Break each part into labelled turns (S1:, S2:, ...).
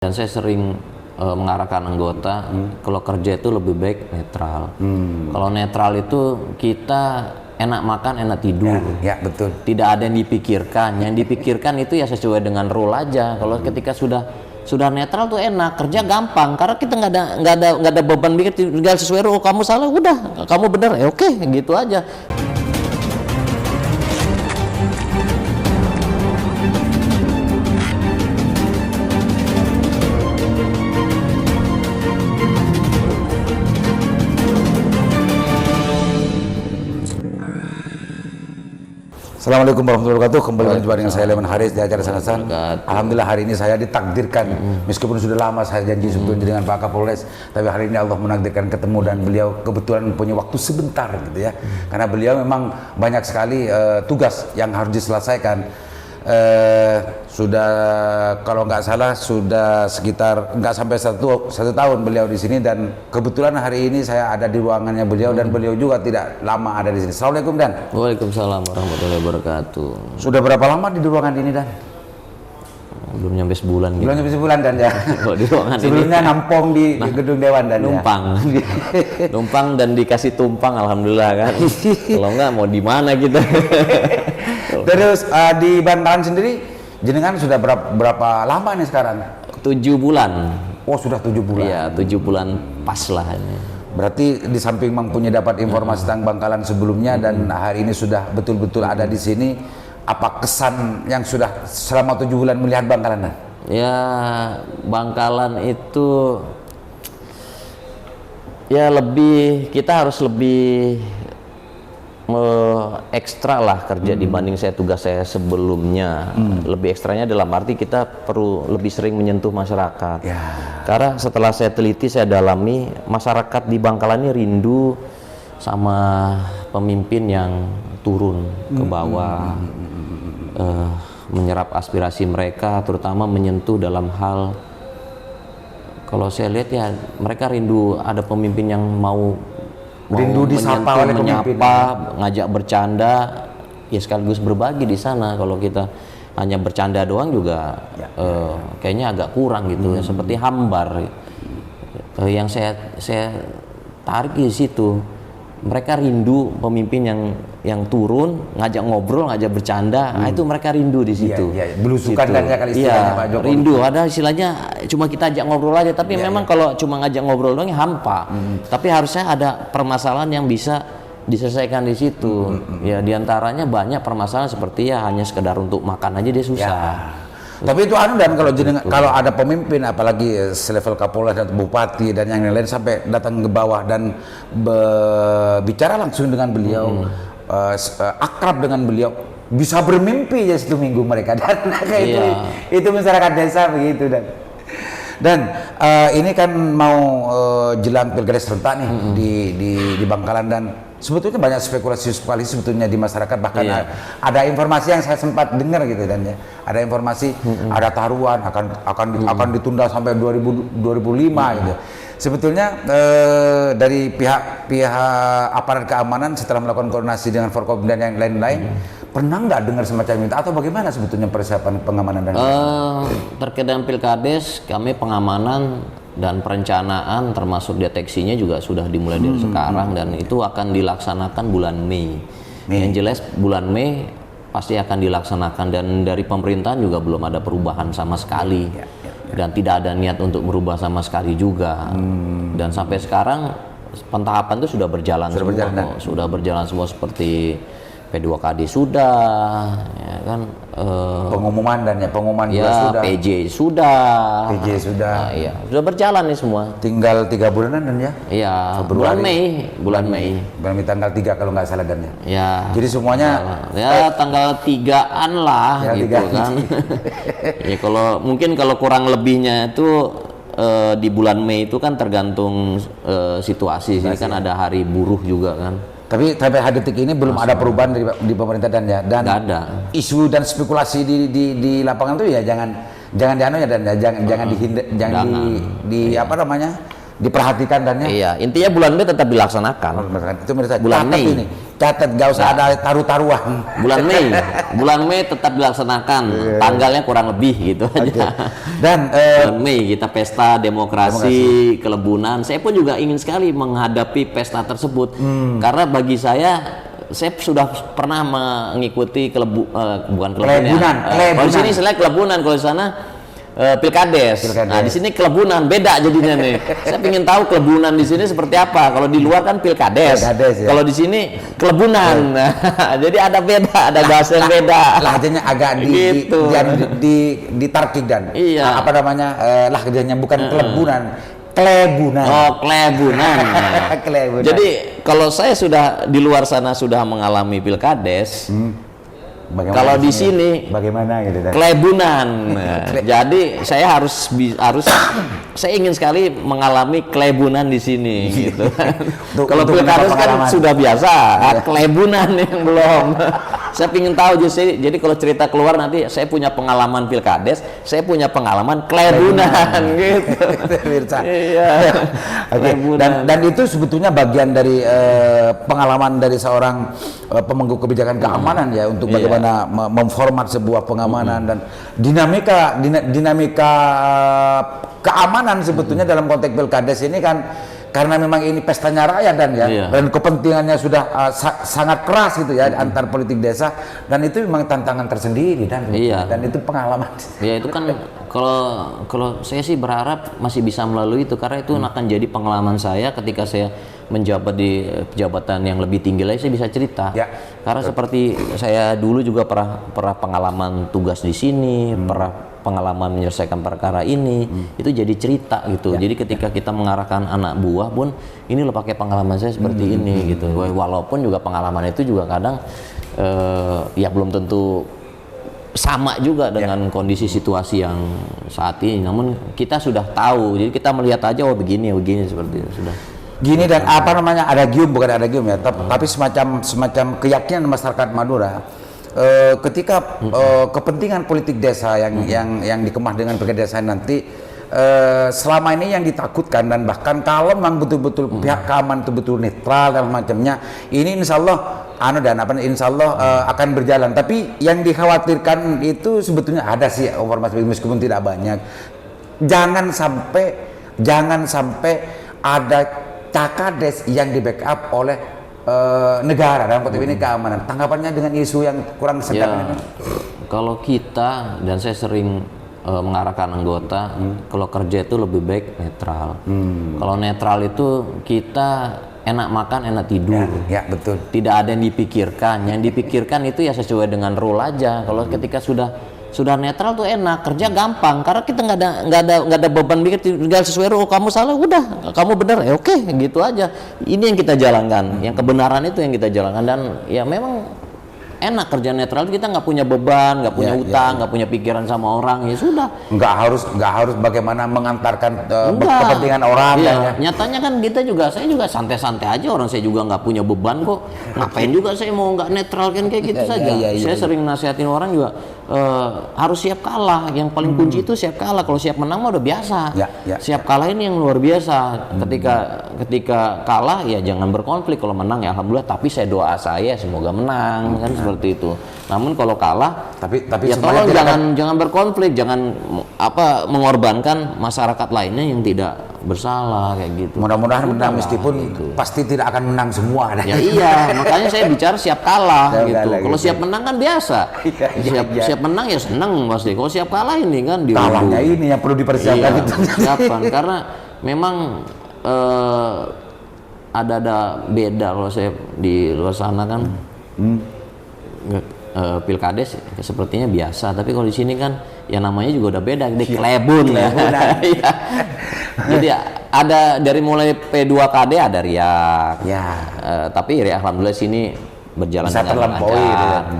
S1: Dan saya sering mengarahkan anggota kalau kerja itu lebih baik netral. Kalau netral itu kita enak makan, enak tidur.
S2: Ya, betul.
S1: Tidak ada yang dipikirkan. Yang dipikirkan itu ya sesuai dengan rule aja. Kalau ketika sudah netral tuh enak, kerja gampang karena kita nggak ada beban mikir, tinggal sesuai rule. Kamu salah, udah. Kamu benar, ya oke, gitu aja.
S2: Assalamualaikum warahmatullahi wabarakatuh. Kembali berjumpa dengan saya Leman Haris di acara Sanasan. Alhamdulillah hari ini saya ditakdirkan, meskipun sudah lama saya janji sebetulnya dengan Pak Kapolres, tapi hari ini Allah menakdirkan ketemu dan beliau kebetulan punya waktu sebentar gitu ya. Karena beliau memang banyak sekali tugas yang harus diselesaikan. Sudah kalau nggak salah sudah sekitar nggak sampai satu tahun beliau di sini, dan kebetulan hari ini saya ada di ruangannya beliau dan beliau juga tidak lama ada di sini. Assalamualaikum Dan.
S1: Waalaikumsalam warahmatullahi wabarakatuh.
S2: Sudah berapa lama di ruangan ini Dan?
S1: Belum nyampe sebulan gitu.
S2: Belum nyampe sebulan Dan ya.
S1: Kalau di ruangan
S2: sebelumnya
S1: ini,
S2: nampung di gedung Dewan Dan
S1: numpang.
S2: Ya.
S1: Numpang dan dikasih tumpang, alhamdulillah kan. Kalau enggak mau di mana kita.
S2: Terus di Bantaran sendiri jenengan sudah berapa lama nih sekarang?
S1: 7 bulan.
S2: Oh, sudah 7 bulan.
S1: Iya, 7 bulan pas lah ini.
S2: Berarti di samping mempunyai dapat informasi tentang Bangkalan sebelumnya dan hari ini sudah betul-betul ada di sini, apa kesan yang sudah selama 7 bulan melihat Bangkalan?
S1: Ya, Bangkalan itu ya kita harus lebih ekstra lah kerja dibanding tugas saya sebelumnya. Lebih ekstranya dalam arti kita perlu lebih sering menyentuh masyarakat.
S2: Ya.
S1: Karena setelah saya teliti, saya dalami, masyarakat di Bangkalan ini rindu sama pemimpin yang turun ke bawah, menyerap aspirasi mereka, terutama menyentuh dalam hal, kalau saya lihat ya mereka rindu ada pemimpin yang mau
S2: rindu disapa oleh pemimpin,
S1: ngajak bercanda, ya sekaligus berbagi di sana. Kalau kita hanya bercanda doang juga kayaknya agak kurang gitu ya, seperti hambar. Yang saya tarik di situ, mereka rindu pemimpin yang turun, ngajak ngobrol, ngajak bercanda. Nah, itu mereka rindu di situ.
S2: Iya, belusukan
S1: situ.
S2: Dan ya kali istilahnya Pak Jokowi.
S1: Rindu, ada istilahnya cuma kita ajak ngobrol aja, tapi memang kalau cuma ngajak ngobrol doang hampa. Tapi harusnya ada permasalahan yang bisa diselesaikan di situ. Ya, diantaranya banyak permasalahan seperti ya hanya sekedar untuk makan aja dia susah.
S2: Tapi itu Dan kalau ada pemimpin apalagi selevel Kapolres dan Bupati dan yang lain sampai datang ke bawah dan bicara langsung dengan beliau, akrab dengan beliau, bisa bermimpi ya 1 minggu mereka dan itu masyarakat desa begitu Dan ini kan mau jelang pilkada serentak nih di Bangkalan, dan sebetulnya banyak spekulasi sebetulnya di masyarakat, bahkan ada informasi yang saya sempat dengar gitu Dan ya. Ada informasi ada taruhan akan ditunda sampai 2005 gitu. Sebetulnya dari pihak aparat keamanan setelah melakukan koordinasi dengan Forkopim dan yang lain-lain, pernah nggak dengar semacam itu atau bagaimana sebetulnya persiapan pengamanan dan
S1: terkait dengan pilkades, kami pengamanan dan perencanaan termasuk deteksinya juga sudah dimulai dari sekarang, dan itu akan dilaksanakan bulan Mei. Yang jelas bulan Mei pasti akan dilaksanakan, dan dari pemerintahan juga belum ada perubahan sama sekali. Dan tidak ada niat untuk merubah sama sekali juga. Dan sampai sekarang pentahapan itu sudah berjalan sudah berjalan semua, seperti P2KD sudah, ya kan,
S2: pengumuman juga sudah,
S1: PJ sudah,
S2: sudah,
S1: iya, sudah berjalan nih semua.
S2: Tinggal 3 bulanan Dan ya.
S1: Iya, bulan Mei
S2: tanggal 3 kalau nggak salah Dan ya.
S1: Ya.
S2: Jadi semuanya
S1: tanggal 3-an lah ya, gitu kan. Ya kalau kurang lebihnya itu di bulan Mei itu kan tergantung situasi. Ini kan ada hari buruh juga kan.
S2: Tapi sampai hari detik ini belum ada perubahan di pemerintah Dan ya. Dan
S1: nggak ada. Isu
S2: dan spekulasi di lapangan itu ya jangan dianu ya Dan ya, jangan diperhatikan Dan ya.
S1: Iya, intinya bulan Mei tetap dilaksanakan.
S2: Itu menurut saya.
S1: Bulan Mei.
S2: catat, gak usah ada taruh-taruhan.
S1: Bulan Mei tetap dilaksanakan, tanggalnya kurang lebih gitu aja.
S2: Dan
S1: bulan Mei kita pesta demokrasi, kelebunan. Saya pun juga ingin sekali menghadapi pesta tersebut karena bagi saya sudah pernah mengikuti bukan kelebunan. Kalau di sini istilahnya kelebunan, kalau di sana pilkades. Nah, di sini kelebunan, beda jadinya nih. Saya ingin tahu kelebunan di sini seperti apa. Kalau di luar kan pilkades.
S2: Ya.
S1: Kalau di sini kelebunan. Nah, jadi ada beda, ada bahasa yang beda.
S2: Lahjanya agak
S1: gitu.
S2: ditarkik dan
S1: iya.
S2: apa namanya? Lahjanya bukan kelebunan. Klebunan.
S1: Oh, klebunan.
S2: Klebunan.
S1: Jadi kalau saya sudah di luar sana sudah mengalami pilkades. Kalau di sini
S2: bagaimana gitu dan
S1: klebunan. Jadi saya harus saya ingin sekali mengalami klebunan di sini gitu. Kalau pilkades kan sudah biasa, klebunan yang belum. Saya ingin tahu jadi kalau cerita keluar nanti saya punya pengalaman pilkades, saya punya pengalaman klebunan gitu. Iya.
S2: Dan itu sebetulnya bagian dari pengalaman dari seorang pemangku kebijakan keamanan ya untuk bagaimana memformat sebuah pengamanan dan dinamika keamanan sebetulnya dalam konteks pilkades ini kan karena memang ini pestanya rakyat dan dan kepentingannya sudah sangat keras gitu ya antar politik desa dan itu memang tantangan tersendiri dan itu pengalaman.
S1: Ya itu kan kalau saya sih berharap masih bisa melalui itu karena itu akan jadi pengalaman saya ketika saya menjabat di jabatan yang lebih tinggi lagi saya bisa cerita. Karena seperti saya dulu juga pernah pengalaman tugas di sini, pernah pengalaman menyelesaikan perkara ini, itu jadi cerita gitu. Jadi ketika kita mengarahkan anak buah pun, ini lo pakai pengalaman saya seperti ini gitu. Walaupun juga pengalaman itu juga kadang ya belum tentu sama juga dengan kondisi situasi yang saat ini. Namun kita sudah tahu, jadi kita melihat aja begini seperti itu sudah.
S2: Gini dan apa namanya bukan ya, tapi semacam keyakinan masyarakat Madura. Ketika kepentingan politik desa yang dikemas dengan pedesaan nanti selama ini yang ditakutkan dan bahkan kalau memang betul-betul pihak keamanan betul-betul netral dan macamnya ini insya Allah akan berjalan, tapi yang dikhawatirkan itu sebetulnya ada sih informasi meskipun tidak banyak. Jangan sampai ada cakades yang di backup oleh negara dalam konteks ini keamanan. Tanggapannya dengan isu yang kurang sedap ini?
S1: Kalau kita dan saya sering mengarahkan anggota, kalau kerja itu lebih baik netral. Kalau netral itu kita enak makan, enak tidur.
S2: Ya, betul.
S1: Tidak ada yang dipikirkan. Yang dipikirkan itu ya sesuai dengan rule aja. Kalau ketika sudah netral tuh enak, kerja gampang karena kita nggak ada beban mikir, tinggal sesuai rule. Kamu salah udah, kamu benar ya oke, gitu aja. Ini yang kita jalankan, yang kebenaran itu yang kita jalankan dan ya memang enak kerja netral, kita nggak punya beban, nggak punya utang, nggak punya pikiran sama orang, ya sudah.
S2: Nggak harus bagaimana mengantarkan kepentingan orang.
S1: Nyatanya kan saya juga santai-santai aja, orang saya juga nggak punya beban kok. Ngapain juga saya mau nggak netral kan kayak gitu saja. Saya sering nasihatin orang juga harus siap kalah. Yang paling kunci itu siap kalah. Kalau siap menang mah udah biasa. Siap kalah ini yang luar biasa. Ketika kalah ya jangan berkonflik. Kalau menang ya alhamdulillah. Tapi doa saya semoga menang kan seperti itu. Namun kalau kalah, tapi ya tolong jangan berkonflik, jangan mengorbankan masyarakat lainnya yang tidak bersalah kayak gitu.
S2: Mudah-mudahan menang meskipun gitu. Pasti tidak akan menang semua.
S1: Ya iya, makanya saya bicara siap kalah gitu. Kalau siap menang kan biasa. Siap menang ya senang pasti. Kalau siap kalah ini kan
S2: kalahnya ini yang perlu dipersiapkan itu.
S1: Siapkan karena memang ada beda kalau saya di luar sana kan. Pilkades sepertinya biasa, tapi kalau di sini kan ya namanya juga udah beda, di klebun ya. Jadi ada dari mulai P2KD ada riak. Tapi ya alhamdulillah sini berjalan
S2: bisa terlampaui,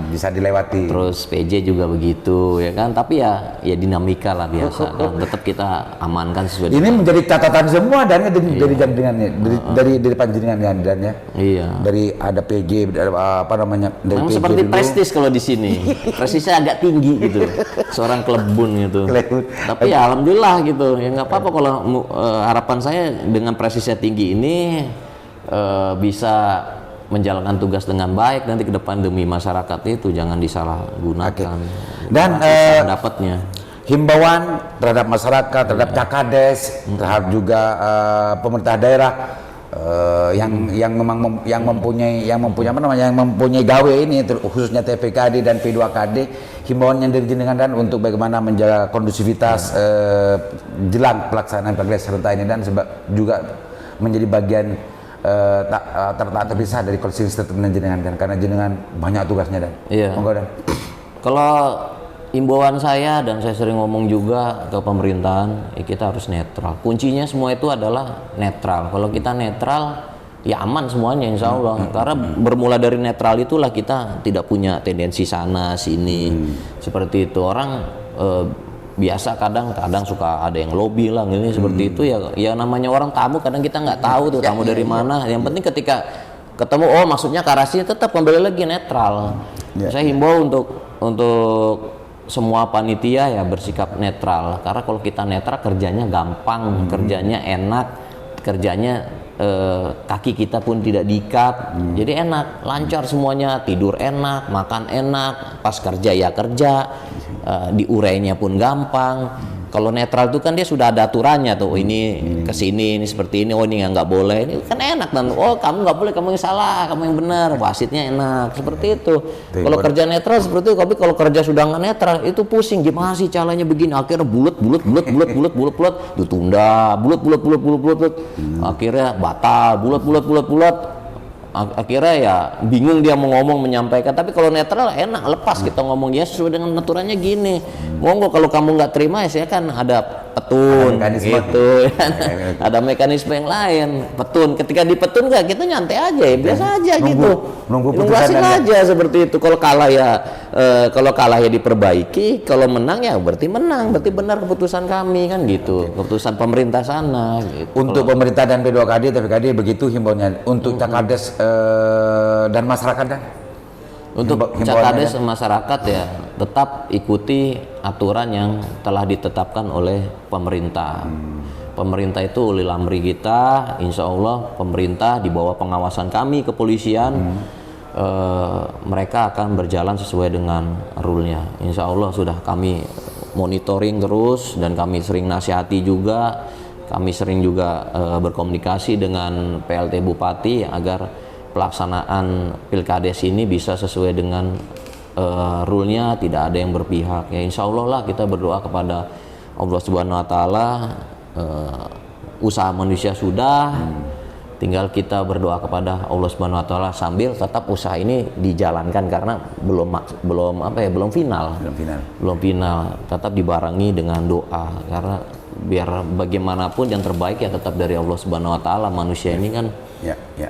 S2: bisa dilewati.
S1: Terus PJ juga begitu ya kan, tapi ya dinamika lah biasa kan. Tetap kita amankan sesuai.
S2: Ini menjadi catatan semua dan dari jaringannya dari panjenengan dan ya.
S1: Iya.
S2: Dari ada PJ dari PJ
S1: seperti
S2: dulu.
S1: prestis kalau di sini. Prestisnya agak tinggi gitu. Seorang klebun gitu. Tapi ya alhamdulillah gitu. Ya nggak apa-apa kalau harapan saya dengan prestisnya tinggi ini bisa menjalankan tugas dengan baik nanti ke depan demi masyarakat itu jangan disalahgunakan.
S2: Dan
S1: dapatnya
S2: himbauan terhadap masyarakat, terhadap Cakades, terhadap juga pemerintah daerah yang memang yang mempunyai apa namanya, yang mempunyai gawe ini khususnya TPKD dan P2KD, himbauannya dari jenengan dan untuk bagaimana menjaga kondusivitas jelang pelaksanaan Pilkades serentak ini dan juga menjadi bagian tak terpisah dari konsistensi jenengan kan, karena jenengan banyak tugasnya dan.
S1: Iya.
S2: Monggo dan.
S1: Kalau imbauan saya dan saya sering ngomong juga ke pemerintahan, kita harus netral. Kuncinya semua itu adalah netral. Kalau kita netral, ya aman semuanya insya Allah. Karena bermula dari netral itulah kita tidak punya tendensi sana sini. Seperti itu orang biasa kadang suka ada yang lobby lah gini seperti itu ya namanya orang tamu kadang kita nggak tahu tuh tamu dari mana. Yang penting ketika ketemu maksudnya karasinya tetap kembali lagi netral. Saya himbau untuk semua panitia ya bersikap netral, karena kalau kita netral kerjanya gampang, kerjanya enak, kerjanya kaki kita pun tidak diikat, jadi enak, lancar semuanya, tidur enak, makan enak, pas kerja ya kerja, diurainya pun gampang. Kalau netral itu kan dia sudah ada aturannya tuh, ini kesini, ini seperti ini, ini nggak boleh, ini kan enak dan kamu nggak boleh, kamu yang salah, kamu yang benar, wasitnya enak, seperti itu. Kalau kerja netral seperti itu, tapi kalau kerja sudah nggak netral itu pusing, gimana sih caranya begini, akhirnya bulat, ditunda, bulat, akhirnya batal, bulat. Akhirnya ya bingung dia mau ngomong menyampaikan. Tapi kalau netral enak, lepas kita ngomong dia sesuai dengan aturannya gini. Monggo kalau kamu nggak terima ya saya kan ada petun gitu kan. Ada mekanisme yang lain, petun. Ketika di petun nggak kita nyantai aja ya, biasa aja gitu.
S2: Nunggu
S1: putusan aja seperti itu. Kalau kalah ya diperbaiki, kalau menang ya berarti menang, berarti benar keputusan kami kan gitu. Keputusan pemerintah sana gitu.
S2: Untuk pemerintah dan P2KD, TPKD begitu himbauannya. Untuk Cakades dan masyarakat dan
S1: untuk Cakades masyarakat ya tetap ikuti aturan yang telah ditetapkan oleh pemerintah. Pemerintah itu ulil amri kita, insya Allah pemerintah di bawah pengawasan kami kepolisian, mereka akan berjalan sesuai dengan rule-nya. Insya Allah sudah kami monitoring terus dan kami sering nasihati juga, kami sering juga berkomunikasi dengan PLT Bupati agar pelaksanaan Pilkades ini bisa sesuai dengan rule-nya, tidak ada yang berpihak. Ya insya Allah lah kita berdoa kepada Allah Subhanahu Wa Taala. Usaha manusia sudah, tinggal kita berdoa kepada Allah Subhanahu Wa Taala sambil tetap usaha ini dijalankan karena belum final. Tetap dibarengi dengan doa karena biar bagaimanapun yang terbaik ya tetap dari Allah Subhanahu Wa Taala. Manusia ini kan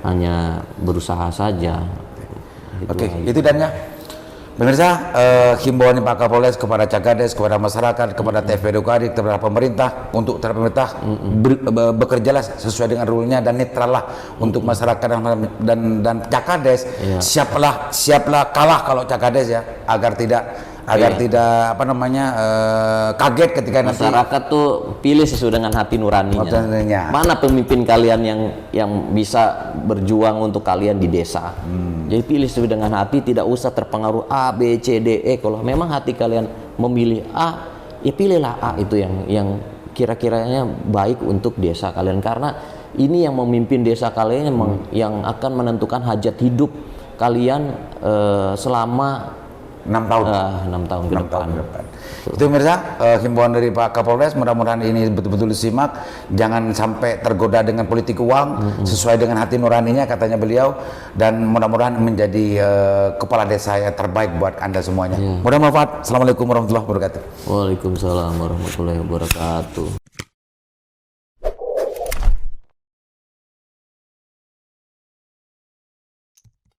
S1: hanya berusaha saja.
S2: Oke, itu dan ya. Pemirsa, himbauan Pak Kapolres kepada Cakades, kepada masyarakat, kepada TPKD, kepada pemerintah, untuk pemerintah bekerjalah sesuai dengan rule-nya dan netral lah untuk masyarakat dan Cakades. Siaplah kalah kalau Cakades ya, agar tidak kaget ketika
S1: masyarakat tuh pilih sesuai dengan hati nuraninya. Mana pemimpin kalian yang bisa berjuang untuk kalian di desa. Jadi pilih sesuai dengan hati, tidak usah terpengaruh A, B, C, D, E. Kalau memang hati kalian memilih A, ya pilihlah A itu yang kira-kiranya baik untuk desa kalian, karena ini yang memimpin desa kalian yang akan menentukan hajat hidup kalian selama
S2: 6 tahun.
S1: 6 tahun ke depan.
S2: Itu pemirsa, himbauan dari Pak Kapolres, mudah-mudahan ini betul-betul disimak, jangan sampai tergoda dengan politik uang, sesuai dengan hati nuraninya katanya beliau, dan mudah-mudahan menjadi kepala desa yang terbaik buat Anda semuanya. Mudah-mudahan. Assalamualaikum warahmatullahi wabarakatuh.
S1: Waalaikumsalam warahmatullahi wabarakatuh.